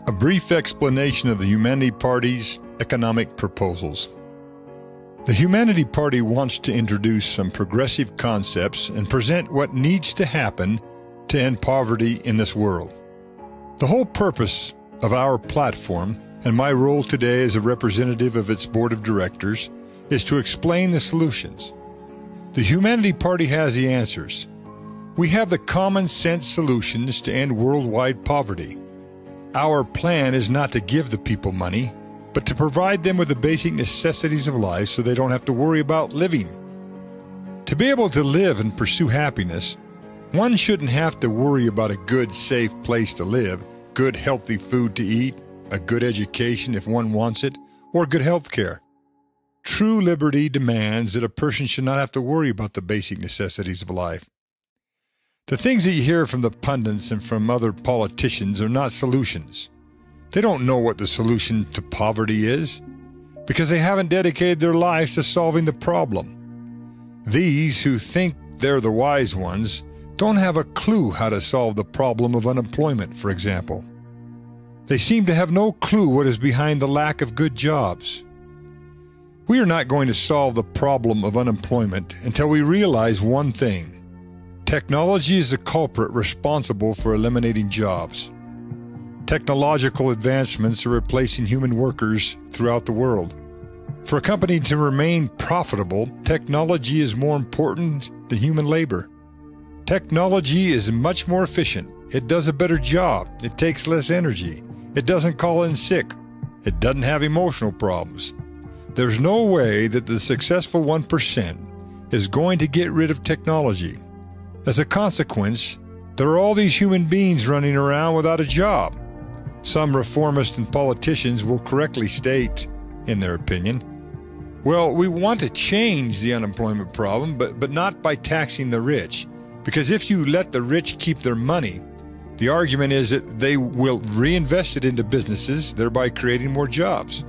A brief explanation of the Humanity Party's economic proposals. The Humanity Party wants to introduce some progressive concepts and present what needs to happen to end poverty in this world. The whole purpose of our platform, and my role today as a representative of its board of directors, is to explain the solutions. The Humanity Party has the answers. We have the common sense solutions to end worldwide poverty. Our plan is not to give the people money, but to provide them with the basic necessities of life so they don't have to worry about living. To be able to live and pursue happiness, one shouldn't have to worry about a good, safe place to live, good, healthy food to eat, a good education if one wants it, or good health care. True liberty demands that a person should not have to worry about the basic necessities of life. The things that you hear from the pundits and from other politicians are not solutions. They don't know what the solution to poverty is, because they haven't dedicated their lives to solving the problem. These who think they're the wise ones don't have a clue how to solve the problem of unemployment, for example. They seem to have no clue what is behind the lack of good jobs. We are not going to solve the problem of unemployment until we realize one thing. Technology is the culprit responsible for eliminating jobs. Technological advancements are replacing human workers throughout the world. For a company to remain profitable, technology is more important than human labor. Technology is much more efficient. It does a better job. It takes less energy. It doesn't call in sick. It doesn't have emotional problems. There's no way that the successful 1% is going to get rid of technology. As a consequence, there are all these human beings running around without a job. Some reformists and politicians will correctly state, in their opinion, well, we want to change the unemployment problem, but not by taxing the rich. Because if you let the rich keep their money, the argument is that they will reinvest it into businesses, thereby creating more jobs.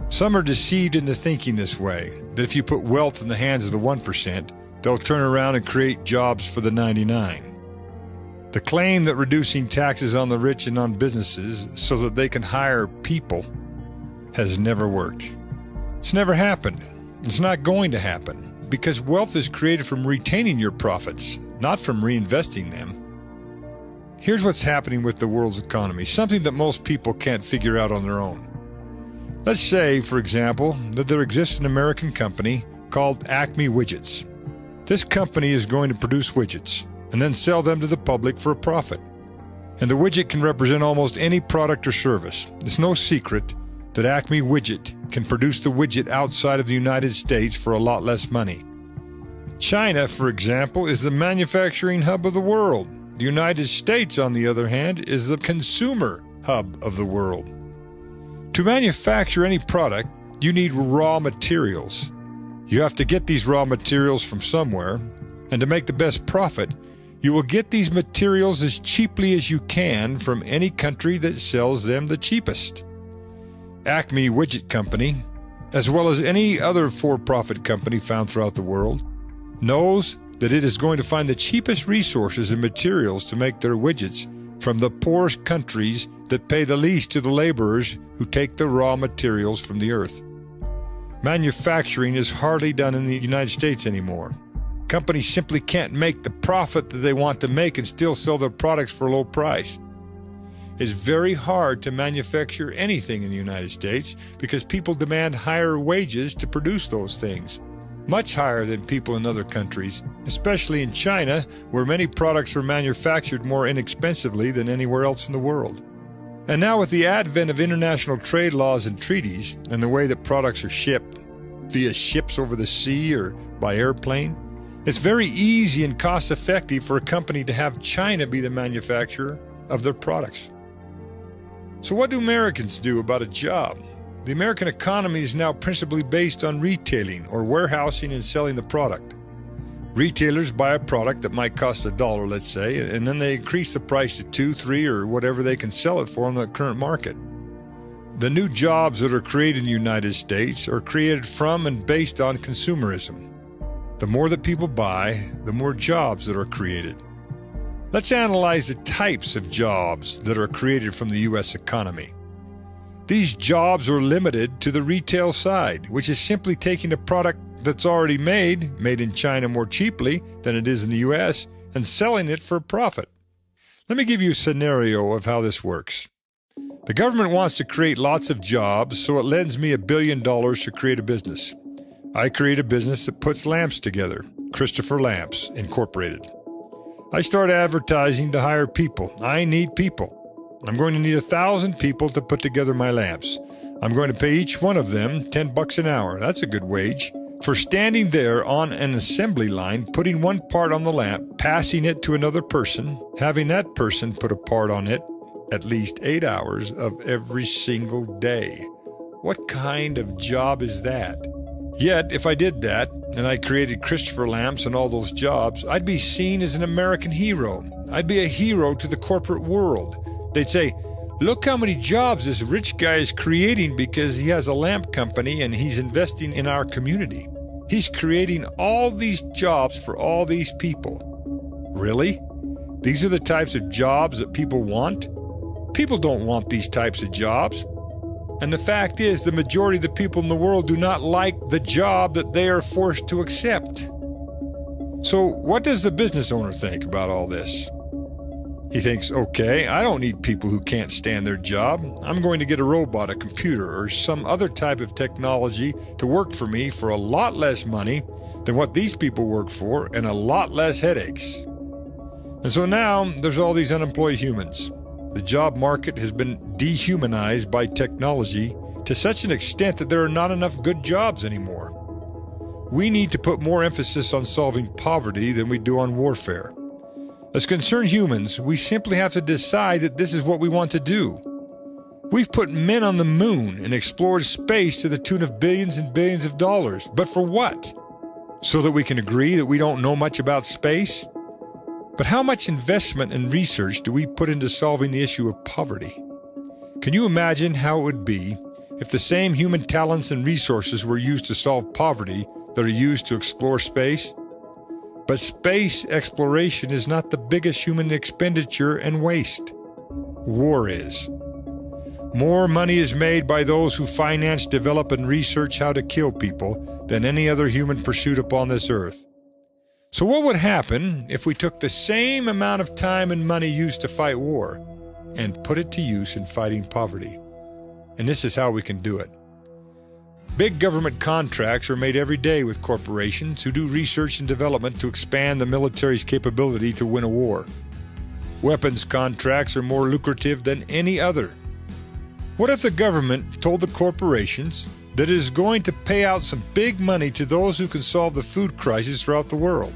Some are deceived into thinking this way, that if you put wealth in the hands of the 1%, they'll turn around and create jobs for the 99. The claim that reducing taxes on the rich and on businesses so that they can hire people has never worked. It's never happened. It's not going to happen, because wealth is created from retaining your profits, not from reinvesting them. Here's what's happening with the world's economy, something that most people can't figure out on their own. Let's say, for example, that there exists an American company called Acme Widgets. This company is going to produce widgets and then sell them to the public for a profit. And the widget can represent almost any product or service. It's no secret that Acme Widget can produce the widget outside of the United States for a lot less money. China, for example, is the manufacturing hub of the world. The United States, on the other hand, is the consumer hub of the world. To manufacture any product, you need raw materials. You have to get these raw materials from somewhere, and to make the best profit, you will get these materials as cheaply as you can from any country that sells them the cheapest. Acme Widget Company, as well as any other for-profit company found throughout the world, knows that it is going to find the cheapest resources and materials to make their widgets from the poorest countries that pay the least to the laborers who take the raw materials from the earth. Manufacturing is hardly done in the United States anymore. Companies simply can't make the profit that they want to make and still sell their products for a low price. It's very hard to manufacture anything in the United States because people demand higher wages to produce those things, much higher than people in other countries, especially in China, where many products are manufactured more inexpensively than anywhere else in the world. And now with the advent of international trade laws and treaties, and the way that products are shipped via ships over the sea or by airplane, it's very easy and cost-effective for a company to have China be the manufacturer of their products. So what do Americans do about a job? The American economy is now principally based on retailing or warehousing and selling the product. Retailers buy a product that might cost $1, let's say, and then they increase the price to $2, $3, or whatever they can sell it for in the current market. The new jobs that are created in the United States are created from and based on consumerism. The more that people buy, the more jobs that are created. Let's analyze the types of jobs that are created from the U.S. economy. These jobs are limited to the retail side, which is simply taking a product that's already made in China more cheaply than it is in the U.S., and selling it for a profit. Let me give you a scenario of how this works. The government wants to create lots of jobs, so it lends me $1 billion to create a business. I create a business that puts lamps together, Christopher Lamps, Incorporated. I start advertising to hire people. I need people. I'm going to need 1,000 people to put together my lamps. I'm going to pay each one of them $10 an hour. That's a good wage. For standing there on an assembly line, putting one part on the lamp, passing it to another person, having that person put a part on it at least 8 hours of every single day. What kind of job is that? Yet, if I did that, and I created Christopher Lamps and all those jobs, I'd be seen as an American hero. I'd be a hero to the corporate world. They'd say, look how many jobs this rich guy is creating because he has a lamp company and he's investing in our community. He's creating all these jobs for all these people. Really? These are the types of jobs that people want? People don't want these types of jobs. And the fact is, the majority of the people in the world do not like the job that they are forced to accept. So what does the business owner think about all this? He thinks, okay, I don't need people who can't stand their job. I'm going to get a robot, a computer, or some other type of technology to work for me for a lot less money than what these people work for and a lot less headaches. And so now there's all these unemployed humans. The job market has been dehumanized by technology to such an extent that there are not enough good jobs anymore. We need to put more emphasis on solving poverty than we do on warfare. As concerned humans, we simply have to decide that this is what we want to do. We've put men on the moon and explored space to the tune of billions and billions of dollars. But for what? So that we can agree that we don't know much about space? But how much investment and research do we put into solving the issue of poverty? Can you imagine how it would be if the same human talents and resources were used to solve poverty that are used to explore space? But space exploration is not the biggest human expenditure and waste. War is. More money is made by those who finance, develop, and research how to kill people than any other human pursuit upon this earth. So what would happen if we took the same amount of time and money used to fight war and put it to use in fighting poverty? And this is how we can do it. Big government contracts are made every day with corporations who do research and development to expand the military's capability to win a war. Weapons contracts are more lucrative than any other. What if the government told the corporations that it is going to pay out some big money to those who can solve the food crisis throughout the world?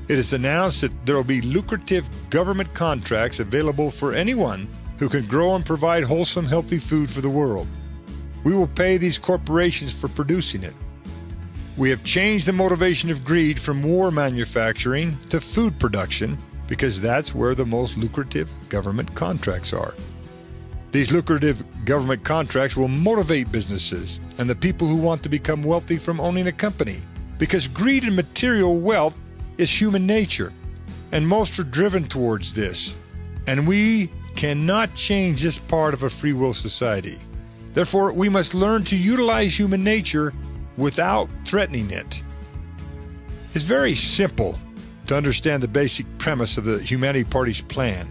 It is announced that there will be lucrative government contracts available for anyone who can grow and provide wholesome, healthy food for the world. We will pay these corporations for producing it. We have changed the motivation of greed from war manufacturing to food production because that's where the most lucrative government contracts are. These lucrative government contracts will motivate businesses and the people who want to become wealthy from owning a company, because greed and material wealth is human nature, and most are driven towards this, and we cannot change this part of a free will society. Therefore, we must learn to utilize human nature without threatening it. It's very simple to understand the basic premise of the Humanity Party's plan.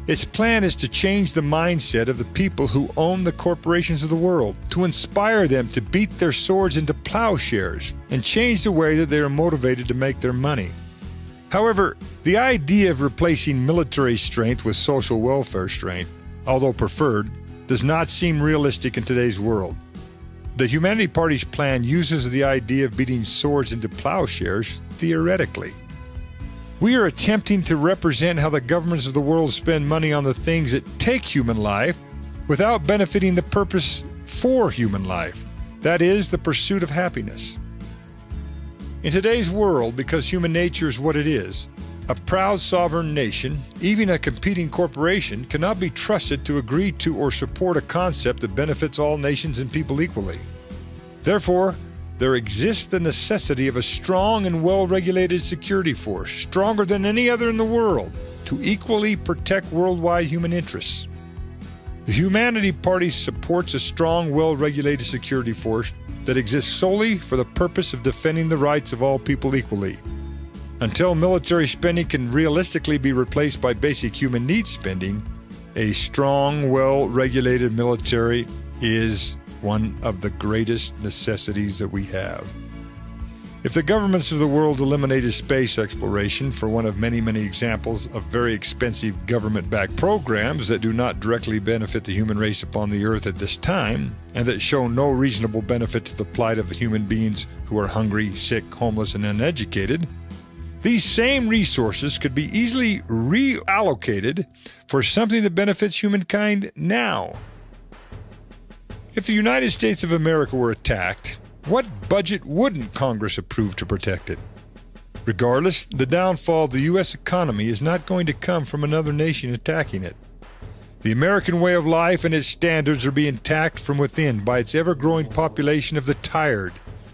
Its plan is to change the mindset of the people who own the corporations of the world, to inspire them to beat their swords into plowshares and change the way that they are motivated to make their money. However, the idea of replacing military strength with social welfare strength, although preferred, does not seem realistic in today's world. The Humanity Party's plan uses the idea of beating swords into plowshares theoretically. We are attempting to represent how the governments of the world spend money on the things that take human life without benefiting the purpose for human life, that is, the pursuit of happiness. In today's world, because human nature is what it is, a proud sovereign nation, even a competing corporation, cannot be trusted to agree to or support a concept that benefits all nations and people equally. Therefore, there exists the necessity of a strong and well-regulated security force, stronger than any other in the world, to equally protect worldwide human interests. The Humanity Party supports a strong, well-regulated security force that exists solely for the purpose of defending the rights of all people equally. Until military spending can realistically be replaced by basic human needs spending, a strong, well-regulated military is one of the greatest necessities that we have. If the governments of the world eliminated space exploration for one of many, many examples of very expensive government-backed programs that do not directly benefit the human race upon the earth at this time, and that show no reasonable benefit to the plight of the human beings who are hungry, sick, homeless, and uneducated, these same resources could be easily reallocated for something that benefits humankind now. If the United States of America were attacked, what budget wouldn't Congress approve to protect it? Regardless, the downfall of the U.S. economy is not going to come from another nation attacking it. The American way of life and its standards are being attacked from within by its ever-growing population of the tired,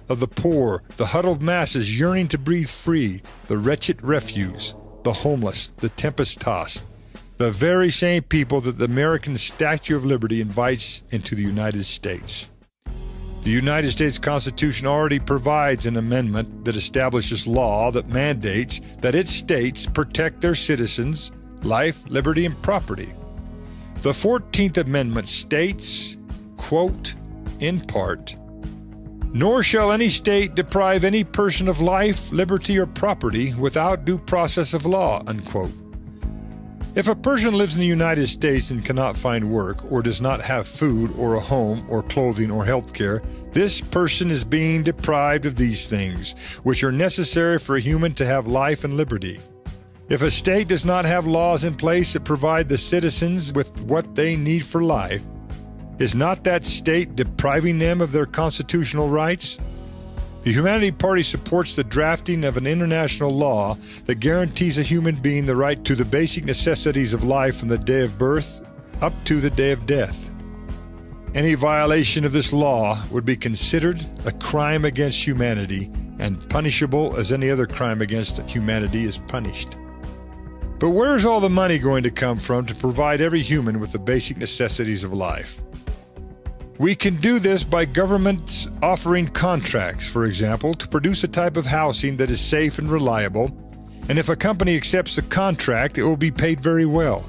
of the poor, the huddled masses yearning to breathe free, the wretched refuse, the homeless, the tempest-tossed, the very same people that the American Statue of Liberty invites into the United States. The United States Constitution already provides an amendment that establishes law that mandates that its states protect their citizens' life, liberty, and property. The 14th Amendment states, quote, in part, "Nor shall any state deprive any person of life, liberty, or property without due process of law," unquote. If a person lives in the United States and cannot find work, or does not have food, or a home, or clothing, or health care, this person is being deprived of these things, which are necessary for a human to have life and liberty. If a state does not have laws in place that provide the citizens with what they need for life, is not that state depriving them of their constitutional rights? The Humanity Party supports the drafting of an international law that guarantees a human being the right to the basic necessities of life from the day of birth up to the day of death. Any violation of this law would be considered a crime against humanity and punishable as any other crime against humanity is punished. But where is all the money going to come from to provide every human with the basic necessities of life? We can do this by governments offering contracts, for example, to produce a type of housing that is safe and reliable, and if a company accepts the contract, it will be paid very well.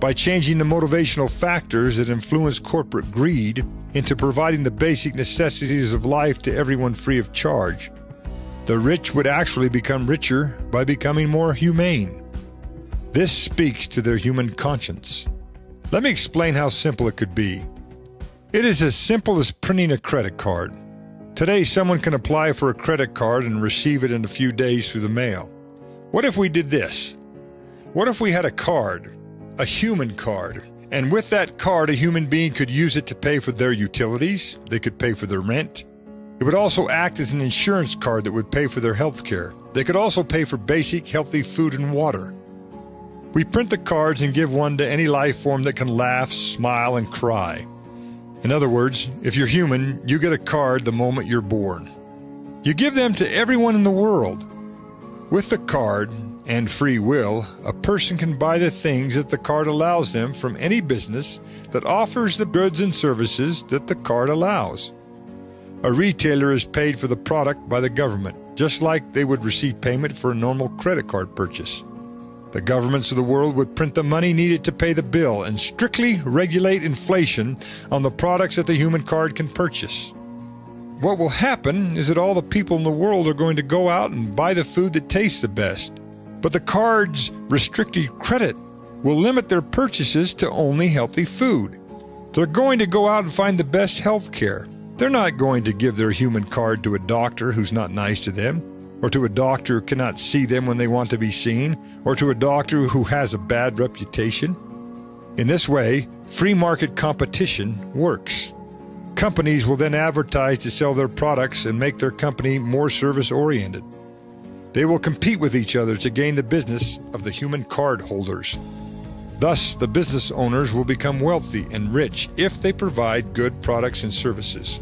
By changing the motivational factors that influence corporate greed into providing the basic necessities of life to everyone free of charge, the rich would actually become richer by becoming more humane. This speaks to their human conscience. Let me explain how simple it could be. It is as simple as printing a credit card. Today, someone can apply for a credit card and receive it in a few days through the mail. What if we did this? What if we had a card, a human card, and with that card, a human being could use it to pay for their utilities, they could pay for their rent. It would also act as an insurance card that would pay for their health care. They could also pay for basic, healthy food and water. We print the cards and give one to any life form that can laugh, smile, and cry. In other words, if you're human, you get a card the moment you're born. You give them to everyone in the world. With the card and free will, a person can buy the things that the card allows them from any business that offers the goods and services that the card allows. A retailer is paid for the product by the government, just like they would receive payment for a normal credit card purchase. The governments of the world would print the money needed to pay the bill and strictly regulate inflation on the products that the human card can purchase. What will happen is that all the people in the world are going to go out and buy the food that tastes the best. But the card's restricted credit will limit their purchases to only healthy food. They're going to go out and find the best health care. They're not going to give their human card to a doctor who's not nice to them, or to a doctor who cannot see them when they want to be seen, or to a doctor who has a bad reputation. In this way, free market competition works. Companies will then advertise to sell their products and make their company more service-oriented. They will compete with each other to gain the business of the human card holders. Thus, the business owners will become wealthy and rich if they provide good products and services.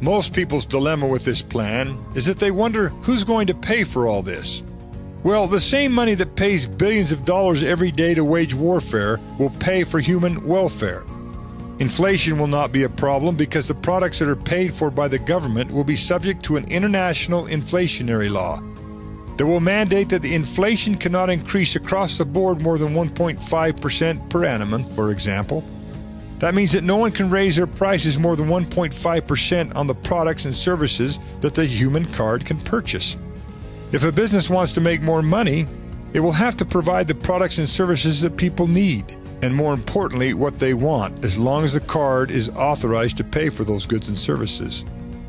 Most people's dilemma with this plan is that they wonder who's going to pay for all this. Well, the same money that pays billions of dollars every day to wage warfare will pay for human welfare. Inflation will not be a problem because the products that are paid for by the government will be subject to an international inflationary law that will mandate that the inflation cannot increase across the board more than 1.5% per annum, for example. That means that no one can raise their prices more than 1.5% on the products and services that the human card can purchase. If a business wants to make more money, it will have to provide the products and services that people need, and more importantly, what they want, as long as the card is authorized to pay for those goods and services,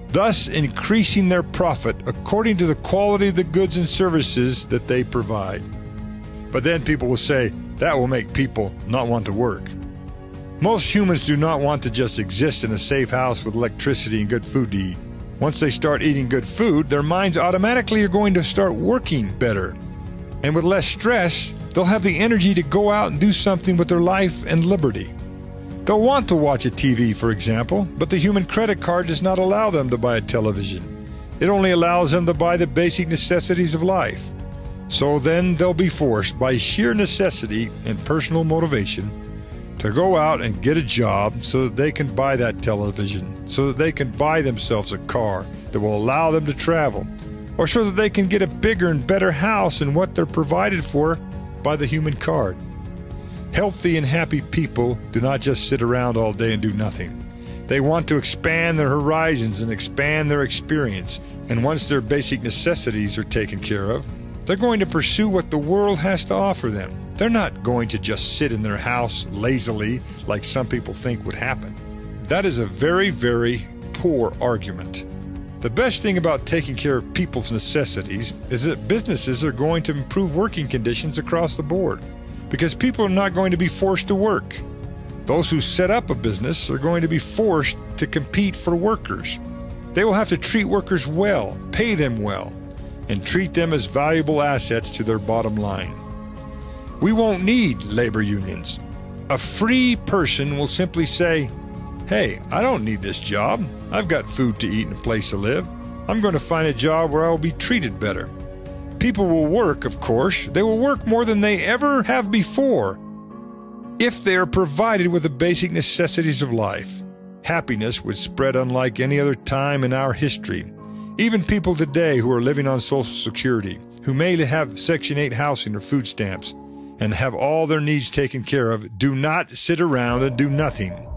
thus increasing their profit according to the quality of the goods and services that they provide. But then people will say, that will make people not want to work. Most humans do not want to just exist in a safe house with electricity and good food to eat. Once they start eating good food, their minds automatically are going to start working better. And with less stress, they'll have the energy to go out and do something with their life and liberty. They'll want to watch a TV, for example, but the human credit card does not allow them to buy a television. It only allows them to buy the basic necessities of life. So then they'll be forced, by sheer necessity and personal motivation, to go out and get a job so that they can buy that television, so that they can buy themselves a car that will allow them to travel, or so that they can get a bigger and better house than what they're provided for by the human card. Healthy and happy people do not just sit around all day and do nothing. They want to expand their horizons and expand their experience, and once their basic necessities are taken care of, they're going to pursue what the world has to offer them. They're not going to just sit in their house lazily like some people think would happen. That is a very, very poor argument. The best thing about taking care of people's necessities is that businesses are going to improve working conditions across the board, because people are not going to be forced to work. Those who set up a business are going to be forced to compete for workers. They will have to treat workers well, pay them well, and treat them as valuable assets to their bottom line. We won't need labor unions. A free person will simply say, hey, I don't need this job. I've got food to eat and a place to live. I'm going to find a job where I will be treated better. People will work, of course. They will work more than they ever have before if they are provided with the basic necessities of life. Happiness would spread unlike any other time in our history. Even people today who are living on Social Security, who may have Section 8 housing or food stamps, and have all their needs taken care of, do not sit around and do nothing.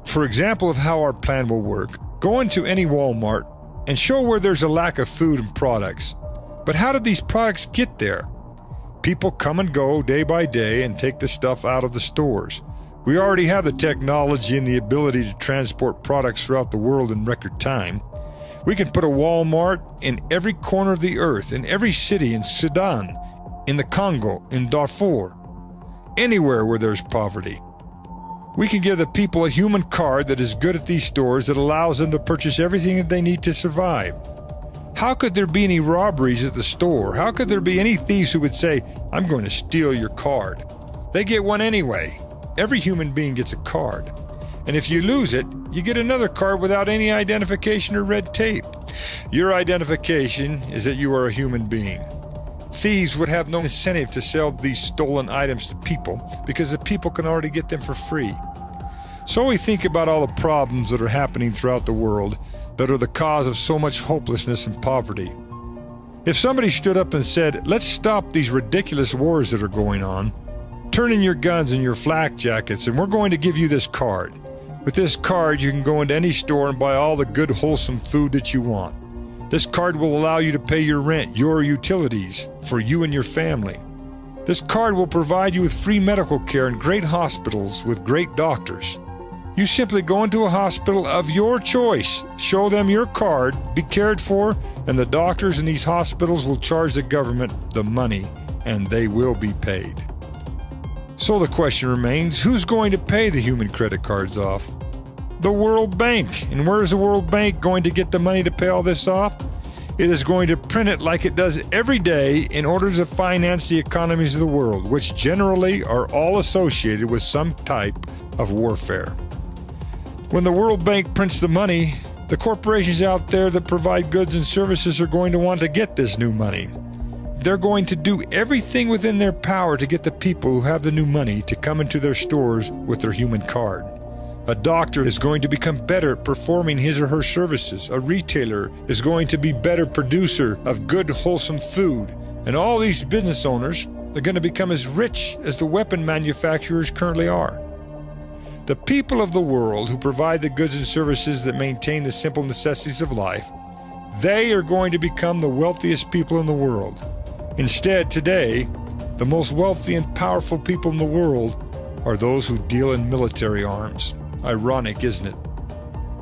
For example of how our plan will work, go into any Walmart and show where there's a lack of food and products. But how did these products get there? People come and go day by day and take the stuff out of the stores. We already have the technology and the ability to transport products throughout the world in record time. We can put a Walmart in every corner of the earth, in every city, in Sudan, in the Congo, in Darfur, anywhere where there's poverty. We can give the people a human card that is good at these stores that allows them to purchase everything that they need to survive. How could there be any robberies at the store? How could there be any thieves who would say, I'm going to steal your card? They get one anyway. Every human being gets a card. And if you lose it, you get another card without any identification or red tape. Your identification is that you are a human being. Thieves would have no incentive to sell these stolen items to people because the people can already get them for free. So we think about all the problems that are happening throughout the world that are the cause of so much hopelessness and poverty. If somebody stood up and said, let's stop these ridiculous wars that are going on, turn in your guns and your flak jackets and we're going to give you this card. With this card you can go into any store and buy all the good wholesome food that you want. This card will allow you to pay your rent, your utilities, for you and your family. This card will provide you with free medical care and great hospitals with great doctors. You simply go into a hospital of your choice, show them your card, be cared for, and the doctors in these hospitals will charge the government the money, and they will be paid. So the question remains, who's going to pay the human credit cards off? The World Bank. And where is the World Bank going to get the money to pay all this off? It is going to print it like it does every day in order to finance the economies of the world, which generally are all associated with some type of warfare. When the World Bank prints the money, the corporations out there that provide goods and services are going to want to get this new money. they're going to do everything within their power to get the people who have the new money to come into their stores with their human card. A doctor is going to become better at performing his or her services. A retailer is going to be better producer of good, wholesome food. And all these business owners are going to become as rich as the weapon manufacturers currently are. The people of the world who provide the goods and services that maintain the simple necessities of life, they are going to become the wealthiest people in the world. Instead, today, the most wealthy and powerful people in the world are those who deal in military arms. Ironic, isn't it?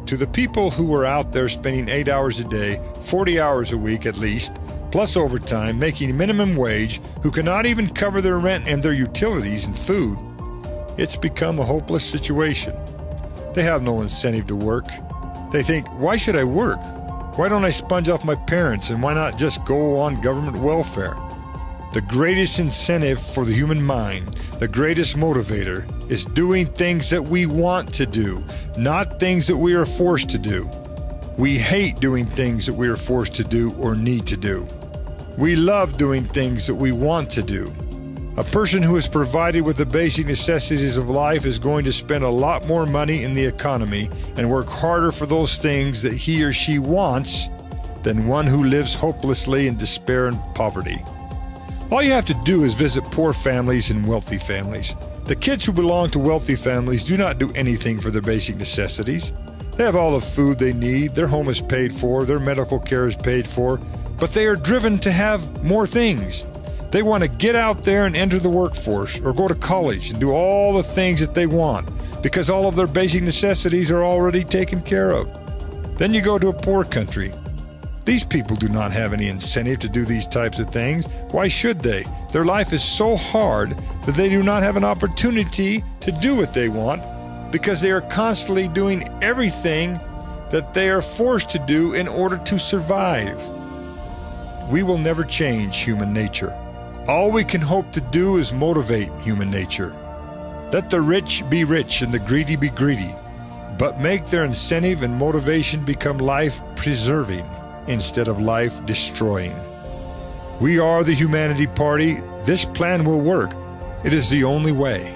To the people who are out there spending 8 hours a day, 40 hours a week at least, plus overtime, making minimum wage, who cannot even cover their rent and their utilities and food, it's become a hopeless situation. They have no incentive to work. They think, why should I work? Why don't I sponge off my parents, and why not just go on government welfare? The greatest incentive for the human mind, the greatest motivator, is doing things that we want to do, not things that we are forced to do. We hate doing things that we are forced to do or need to do. We love doing things that we want to do. A person who is provided with the basic necessities of life is going to spend a lot more money in the economy and work harder for those things that he or she wants than one who lives hopelessly in despair and poverty. All you have to do is visit poor families and wealthy families. The kids who belong to wealthy families do not do anything for their basic necessities. They have all the food they need, their home is paid for, their medical care is paid for, but they are driven to have more things. They want to get out there and enter the workforce or go to college and do all the things that they want because all of their basic necessities are already taken care of. Then you go to a poor country. These people do not have any incentive to do these types of things. Why should they? Their life is so hard that they do not have an opportunity to do what they want because they are constantly doing everything that they are forced to do in order to survive. We will never change human nature. All we can hope to do is motivate human nature. Let the rich be rich and the greedy be greedy, but make their incentive and motivation become life-preserving instead of life-destroying. We are the Humanity Party. This plan will work. It is the only way.